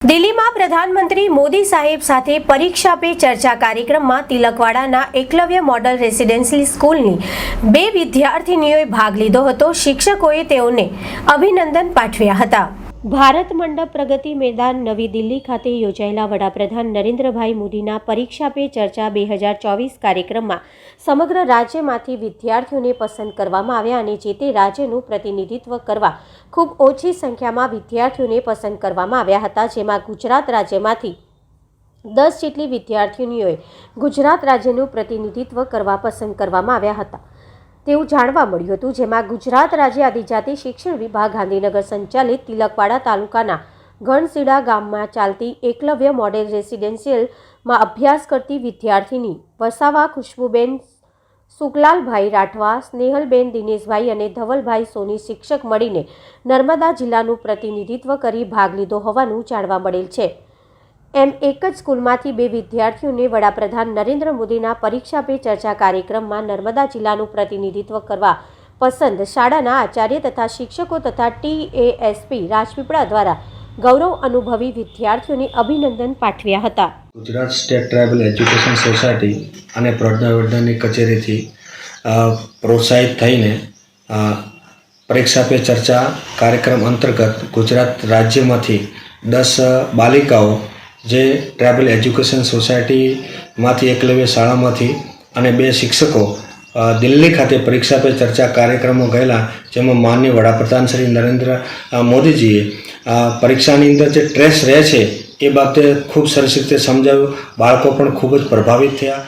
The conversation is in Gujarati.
દિલ્હીમાં પ્રધાનમંત્રી મોદી સાહેબ સાથે પરીક્ષા પે ચર્ચા કાર્યક્રમમાં તિલકવાડાના એકલવ્ય મોડલ રેસિડેન્શિયલ સ્કૂલની 2 વિદ્યાર્થીનીઓએ ભાગ લીધો હતો। શિક્ષકોએ તેઓને અભિનંદન પાઠવ્યા હતા। ભારત મંડપ પ્રગતિ મેદાન નવી દિલ્હી ખાતે યોજાયેલા વડાપ્રધાન નરેન્દ્રભાઈ મોદીના પરીક્ષા પે ચર્ચા 2024 કાર્યક્રમમાં સમગ્ર રાજ્યમાંથી વિદ્યાર્થીઓને પસંદ કરવામાં આવ્યા અને જે તે રાજ્યનું પ્રતિનિધિત્વ કરવા ખૂબ ઓછી સંખ્યામાં વિદ્યાર્થીઓને પસંદ કરવામાં આવ્યા હતા, જેમાં ગુજરાત રાજ્યમાંથી 10 જેટલી વિદ્યાર્થીનીઓએ ગુજરાત રાજ્યનું પ્રતિનિધિત્વ કરવા પસંદ કરવામાં આવ્યા હતા તેવું જાણવા મળ્યું હતું, જેમાં ગુજરાત રાજ્ય આદિજાતિ શિક્ષણ વિભાગ ગાંધીનગર સંચાલિત તિલકવાડા તાલુકાના ગણસીડા ગામમાં ચાલતી એકલવ્ય મોડેલ રેસિડેન્શિયલમાં અભ્યાસ કરતી વિદ્યાર્થીની વસાવા ખુશ્બુબેન સુકલાલભાઈ રાઠવા, સ્નેહલબેન દિનેશભાઈ અને ધવલભાઈ સોની શિક્ષક મળીને નર્મદા જિલ્લાનું પ્રતિનિધિત્વ કરી ભાગ લીધો હોવાનું જાણવા મળેલ છે। એમ એક જ સ્કૂલમાંથી 2 વિદ્યાર્થીઓને વડાપ્રધાન નરેન્દ્ર મોદીના પરીક્ષા પે ચર્ચા કાર્યક્રમમાં નર્મદા જિલ્લાનું પ્રતિનિધિત્વ કરવા પસંદ શાળાના આચાર્ય તથા શિક્ષકો તથા TASP રાજપીપળા દ્વારા ગૌરવ અનુભવી વિદ્યાર્થીઓને અભિનંદન પાઠવ્યા હતા। Gujarat state tribal education society અને પ્રજ્ઞાવર્ધનની કચેરીથી પ્રોત્સાહિત થઈને પરીક્ષા પે ચર્ચા કાર્યક્રમ અંતર્ગત ગુજરાત રાજ્યમાંથી 10 બાલિકાઓ જે ટ્રાઇબલ એજ્યુકેશન સોસાયટીમાંથી એકલવ્ય શાળામાંથી અને 2 શિક્ષકો દિલ્હી ખાતે પરીક્ષા પે ચર્ચા કાર્યક્રમમાં ગયેલા, જેમાં માનનીય વડાપ્રધાન શ્રી નરેન્દ્ર મોદીજીએ પરીક્ષાની અંદર જે સ્ટ્રેસ રહે છે એ બાબતે ખૂબ સરસ રીતે સમજાવ્યું। બાળકો પણ ખૂબ જ પ્રભાવિત થયા।